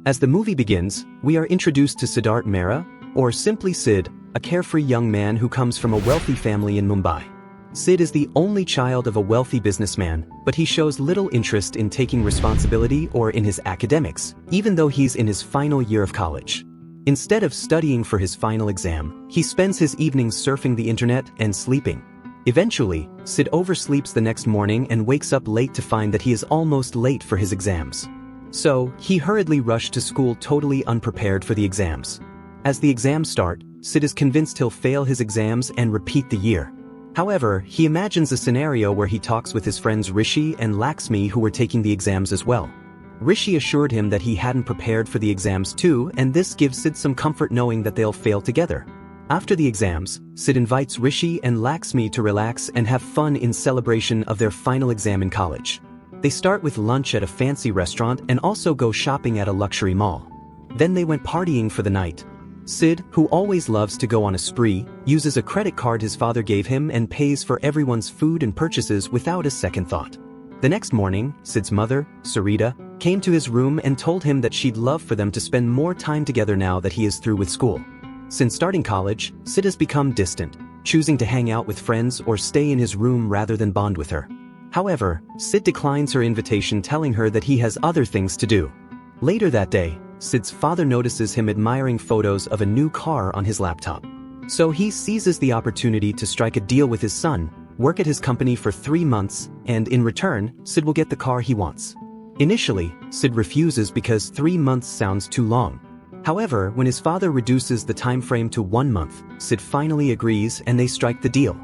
As the movie begins, we are introduced to Sid Mehra, or simply Sid, a carefree young man who comes from a wealthy family in Mumbai. Sid is the only child of a wealthy businessman, but he shows little interest in taking responsibility or in his academics, even though he's in his final year of college. Instead of studying for his final exam, he spends his evenings surfing the internet and sleeping. Eventually, Sid oversleeps the next morning and wakes up late to find that he is almost late for his exams. So, he hurriedly rushed to school totally unprepared for the exams. As the exams start, Sid is convinced he'll fail his exams and repeat the year. However, he imagines a scenario where he talks with his friends Rishi and Lakshmi who were taking the exams as well. Rishi assured him that he hadn't prepared for the exams too, and this gives Sid some comfort knowing that they'll fail together. After the exams, Sid invites Rishi and Lakshmi to relax and have fun in celebration of their final exam in college. They start with lunch at a fancy restaurant and also go shopping at a luxury mall. Then they went partying for the night. Sid, who always loves to go on a spree, uses a credit card his father gave him and pays for everyone's food and purchases without a second thought. The next morning, Sid's mother, Sarita, came to his room and told him that she'd love for them to spend more time together now that he is through with school. Since starting college, Sid has become distant, choosing to hang out with friends or stay in his room rather than bond with her. However, Sid declines her invitation, telling her that he has other things to do. Later that day, Sid's father notices him admiring photos of a new car on his laptop. So he seizes the opportunity to strike a deal with his son, work at his company for 3 months, and in return, Sid will get the car he wants. Initially, Sid refuses because 3 months sounds too long. However, when his father reduces the time frame to 1 month, Sid finally agrees and they strike the deal.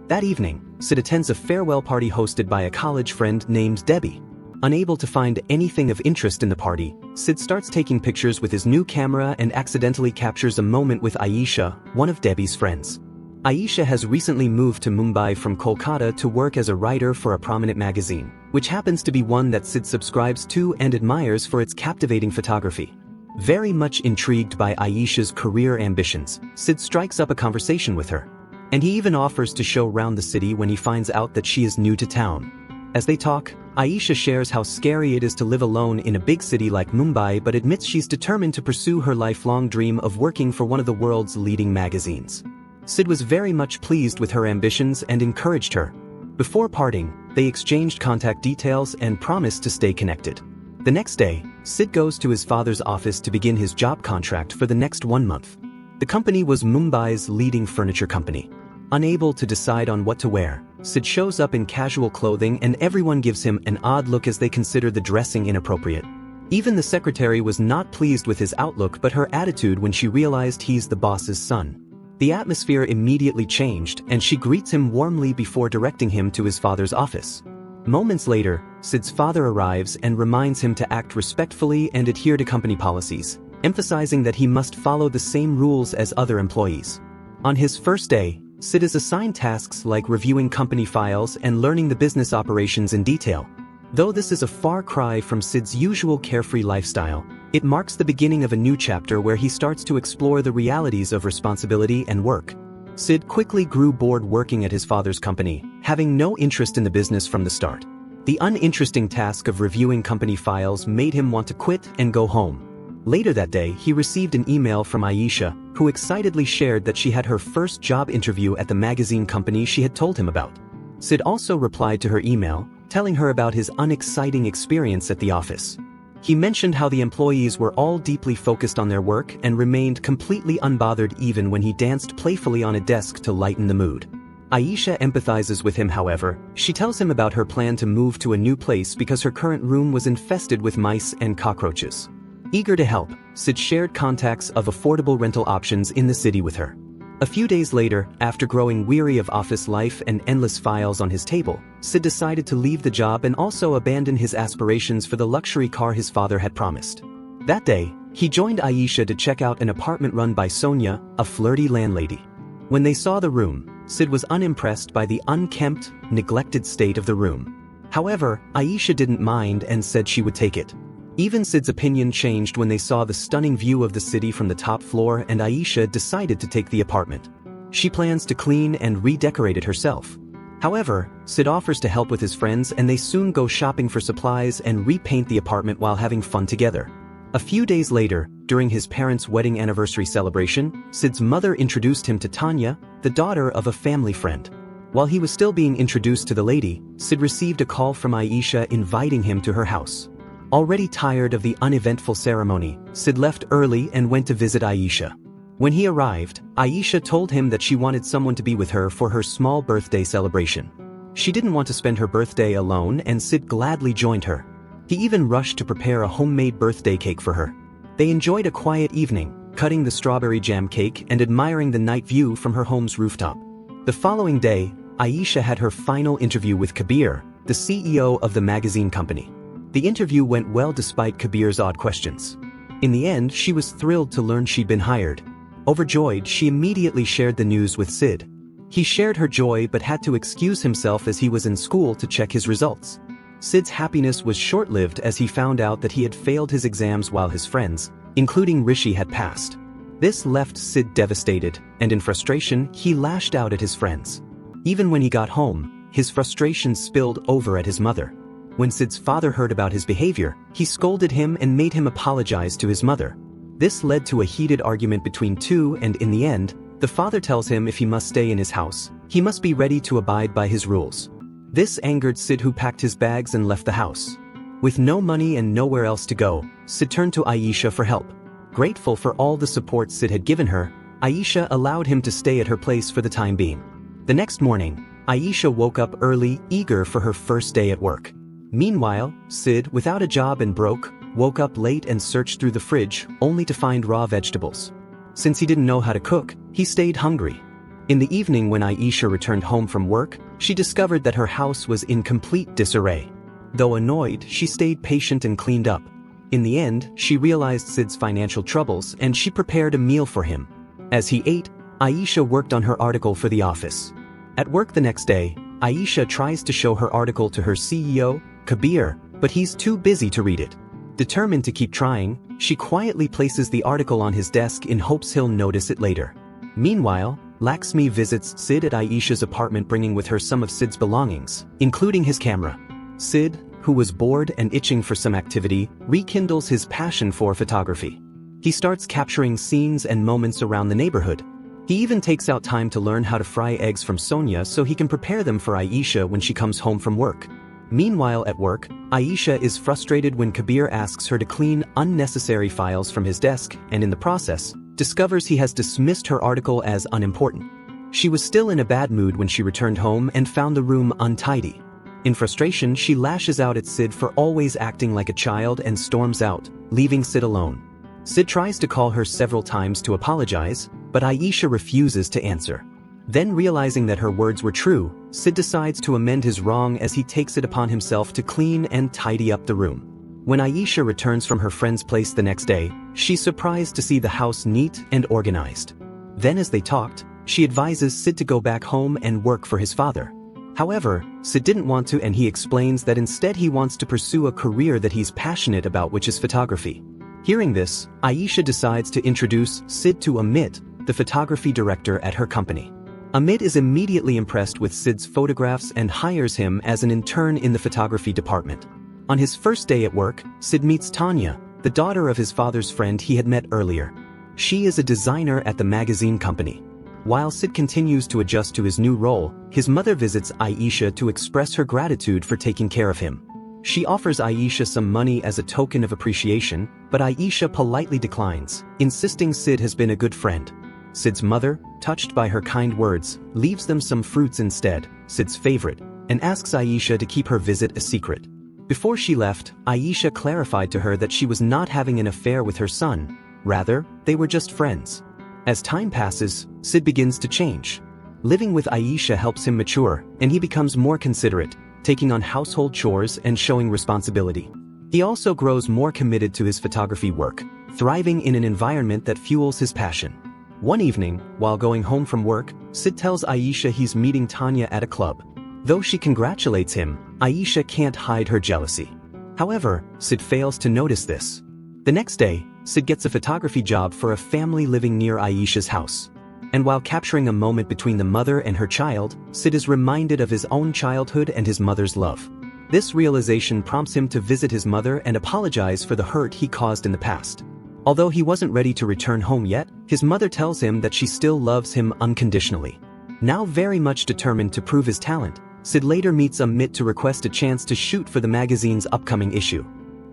That evening, Sid attends a farewell party hosted by a college friend named Debbie. Unable to find anything of interest in the party, Sid starts taking pictures with his new camera and accidentally captures a moment with Aisha, one of Debbie's friends. Aisha has recently moved to Mumbai from Kolkata to work as a writer for a prominent magazine, which happens to be one that Sid subscribes to and admires for its captivating photography. Very much intrigued by Aisha's career ambitions, Sid strikes up a conversation with her. And he even offers to show round the city when he finds out that she is new to town. As they talk, Aisha shares how scary it is to live alone in a big city like Mumbai, but admits she's determined to pursue her lifelong dream of working for one of the world's leading magazines. Sid was very much pleased with her ambitions and encouraged her. Before parting, they exchanged contact details and promised to stay connected. The next day, Sid goes to his father's office to begin his job contract for the next 1 month. The company was Mumbai's leading furniture company. Unable to decide on what to wear, Sid shows up in casual clothing and everyone gives him an odd look as they consider the dressing inappropriate. Even the secretary was not pleased with his outlook, but her attitude when she realized he's the boss's son. The atmosphere immediately changed and she greets him warmly before directing him to his father's office. Moments later, Sid's father arrives and reminds him to act respectfully and adhere to company policies, emphasizing that he must follow the same rules as other employees. On his first day, Sid is assigned tasks like reviewing company files and learning the business operations in detail. Though this is a far cry from Sid's usual carefree lifestyle, it marks the beginning of a new chapter where he starts to explore the realities of responsibility and work. Sid quickly grew bored working at his father's company, having no interest in the business from the start. The uninteresting task of reviewing company files made him want to quit and go home. Later that day, he received an email from Aisha, who excitedly shared that she had her first job interview at the magazine company she had told him about. Sid also replied to her email, telling her about his unexciting experience at the office. He mentioned how the employees were all deeply focused on their work and remained completely unbothered even when he danced playfully on a desk to lighten the mood. Aisha empathizes with him, however. She tells him about her plan to move to a new place because her current room was infested with mice and cockroaches. Eager to help, Sid shared contacts of affordable rental options in the city with her. A few days later, after growing weary of office life and endless files on his table, Sid decided to leave the job and also abandon his aspirations for the luxury car his father had promised. That day, he joined Aisha to check out an apartment run by Sonia, a flirty landlady. When they saw the room, Sid was unimpressed by the unkempt, neglected state of the room. However, Aisha didn't mind and said she would take it. Even Sid's opinion changed when they saw the stunning view of the city from the top floor, and Aisha decided to take the apartment. She plans to clean and redecorate it herself. However, Sid offers to help with his friends and they soon go shopping for supplies and repaint the apartment while having fun together. A few days later, during his parents' wedding anniversary celebration, Sid's mother introduced him to Tanya, the daughter of a family friend. While he was still being introduced to the lady, Sid received a call from Aisha inviting him to her house. Already tired of the uneventful ceremony, Sid left early and went to visit Aisha. When he arrived, Aisha told him that she wanted someone to be with her for her small birthday celebration. She didn't want to spend her birthday alone, and Sid gladly joined her. He even rushed to prepare a homemade birthday cake for her. They enjoyed a quiet evening, cutting the strawberry jam cake and admiring the night view from her home's rooftop. The following day, Aisha had her final interview with Kabir, the CEO of the magazine company. The interview went well despite Kabir's odd questions. In the end, she was thrilled to learn she'd been hired. Overjoyed, she immediately shared the news with Sid. He shared her joy but had to excuse himself as he was in school to check his results. Sid's happiness was short-lived as he found out that he had failed his exams while his friends, including Rishi, had passed. This left Sid devastated, and in frustration, he lashed out at his friends. Even when he got home, his frustration spilled over at his mother. When Sid's father heard about his behavior, he scolded him and made him apologize to his mother. This led to a heated argument between two, and in the end, the father tells him if he must stay in his house, he must be ready to abide by his rules. This angered Sid, who packed his bags and left the house. With no money and nowhere else to go, Sid turned to Aisha for help. Grateful for all the support Sid had given her, Aisha allowed him to stay at her place for the time being. The next morning, Aisha woke up early, eager for her first day at work. Meanwhile, Sid, without a job and broke, woke up late and searched through the fridge, only to find raw vegetables. Since he didn't know how to cook, he stayed hungry. In the evening, when Aisha returned home from work, she discovered that her house was in complete disarray. Though annoyed, she stayed patient and cleaned up. In the end, she realized Sid's financial troubles and she prepared a meal for him. As he ate, Aisha worked on her article for the office. At work the next day, Aisha tries to show her article to her CEO, Kabir, but he's too busy to read it. Determined to keep trying, she quietly places the article on his desk in hopes he'll notice it later. Meanwhile, Lakshmi visits Sid at Aisha's apartment, bringing with her some of Sid's belongings, including his camera. Sid, who was bored and itching for some activity, rekindles his passion for photography. He starts capturing scenes and moments around the neighborhood. He even takes out time to learn how to fry eggs from Sonia so he can prepare them for Aisha when she comes home from work. Meanwhile at work, Aisha is frustrated when Kabir asks her to clean unnecessary files from his desk and in the process, discovers he has dismissed her article as unimportant. She was still in a bad mood when she returned home and found the room untidy. In frustration, she lashes out at Sid for always acting like a child and storms out, leaving Sid alone. Sid tries to call her several times to apologize, but Aisha refuses to answer. Then, realizing that her words were true, Sid decides to amend his wrong as he takes it upon himself to clean and tidy up the room. When Aisha returns from her friend's place the next day, she's surprised to see the house neat and organized. Then, as they talked, she advises Sid to go back home and work for his father. However, Sid didn't want to, and he explains that instead he wants to pursue a career that he's passionate about, which is photography. Hearing this, Aisha decides to introduce Sid to Amit, the photography director at her company. Amit is immediately impressed with Sid's photographs and hires him as an intern in the photography department. On his first day at work, Sid meets Tanya, the daughter of his father's friend he had met earlier. She is a designer at the magazine company. While Sid continues to adjust to his new role, his mother visits Aisha to express her gratitude for taking care of him. She offers Aisha some money as a token of appreciation, but Aisha politely declines, insisting Sid has been a good friend. Sid's mother, touched by her kind words, leaves them some fruits instead, Sid's favorite, and asks Aisha to keep her visit a secret. Before she left, Aisha clarified to her that she was not having an affair with her son. Rather, they were just friends. As time passes, Sid begins to change. Living with Aisha helps him mature, and he becomes more considerate, taking on household chores and showing responsibility. He also grows more committed to his photography work, thriving in an environment that fuels his passion. One evening, while going home from work, Sid tells Aisha he's meeting Tanya at a club. Though she congratulates him, Aisha can't hide her jealousy. However, Sid fails to notice this. The next day, Sid gets a photography job for a family living near Aisha's house. And while capturing a moment between the mother and her child, Sid is reminded of his own childhood and his mother's love. This realization prompts him to visit his mother and apologize for the hurt he caused in the past. Although he wasn't ready to return home yet, his mother tells him that she still loves him unconditionally. Now very much determined to prove his talent, Sid later meets Amit to request a chance to shoot for the magazine's upcoming issue.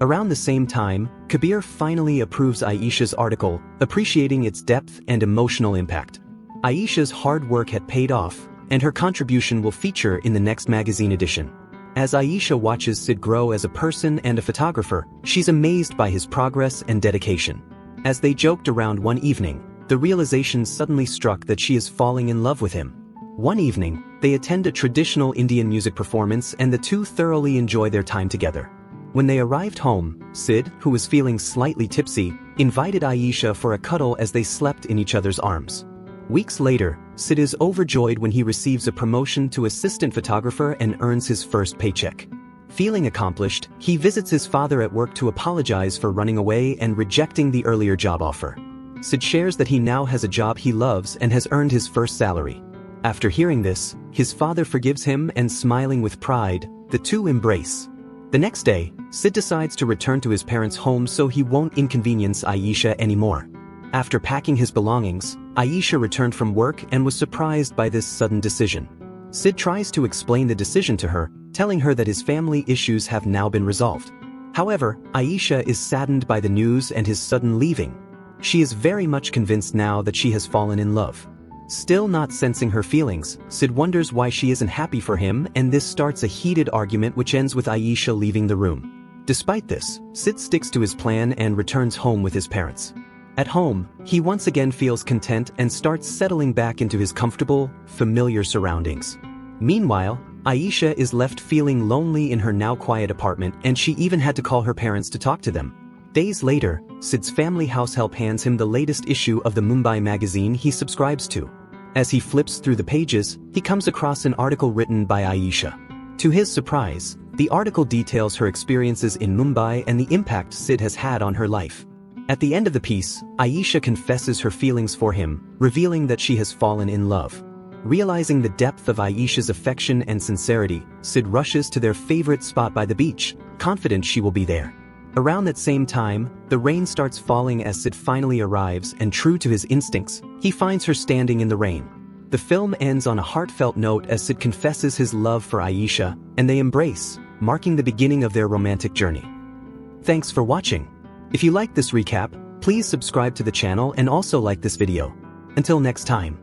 Around the same time, Kabir finally approves Aisha's article, appreciating its depth and emotional impact. Aisha's hard work had paid off, and her contribution will feature in the next magazine edition. As Aisha watches Sid grow as a person and a photographer, she's amazed by his progress and dedication. As they joked around one evening, the realization suddenly struck that she is falling in love with him. One evening, they attend a traditional Indian music performance and the two thoroughly enjoy their time together. When they arrived home, Sid, who was feeling slightly tipsy, invited Aisha for a cuddle as they slept in each other's arms. Weeks later, Sid is overjoyed when he receives a promotion to assistant photographer and earns his first paycheck. Feeling accomplished, he visits his father at work to apologize for running away and rejecting the earlier job offer. Sid shares that he now has a job he loves and has earned his first salary. After hearing this, his father forgives him and smiling with pride, the two embrace. The next day, Sid decides to return to his parents' home so he won't inconvenience Aisha anymore. After packing his belongings, Aisha returned from work and was surprised by this sudden decision. Sid tries to explain the decision to her, telling her that his family issues have now been resolved. However, Aisha is saddened by the news and his sudden leaving. She is very much convinced now that she has fallen in love. Still not sensing her feelings, Sid wonders why she isn't happy for him, and this starts a heated argument which ends with Aisha leaving the room. Despite this, Sid sticks to his plan and returns home with his parents. At home, he once again feels content and starts settling back into his comfortable, familiar surroundings. Meanwhile, Aisha is left feeling lonely in her now quiet apartment, and she even had to call her parents to talk to them. Days later, Sid's family househelp hands him the latest issue of the Mumbai magazine he subscribes to. As he flips through the pages, he comes across an article written by Aisha. To his surprise, the article details her experiences in Mumbai and the impact Sid has had on her life. At the end of the piece, Aisha confesses her feelings for him, revealing that she has fallen in love. Realizing the depth of Aisha's affection and sincerity, Sid rushes to their favorite spot by the beach, confident she will be there. Around that same time, the rain starts falling as Sid finally arrives, and true to his instincts, he finds her standing in the rain. The film ends on a heartfelt note as Sid confesses his love for Aisha, and they embrace, marking the beginning of their romantic journey. Thanks for watching. If you liked this recap, please subscribe to the channel and also like this video. Until next time.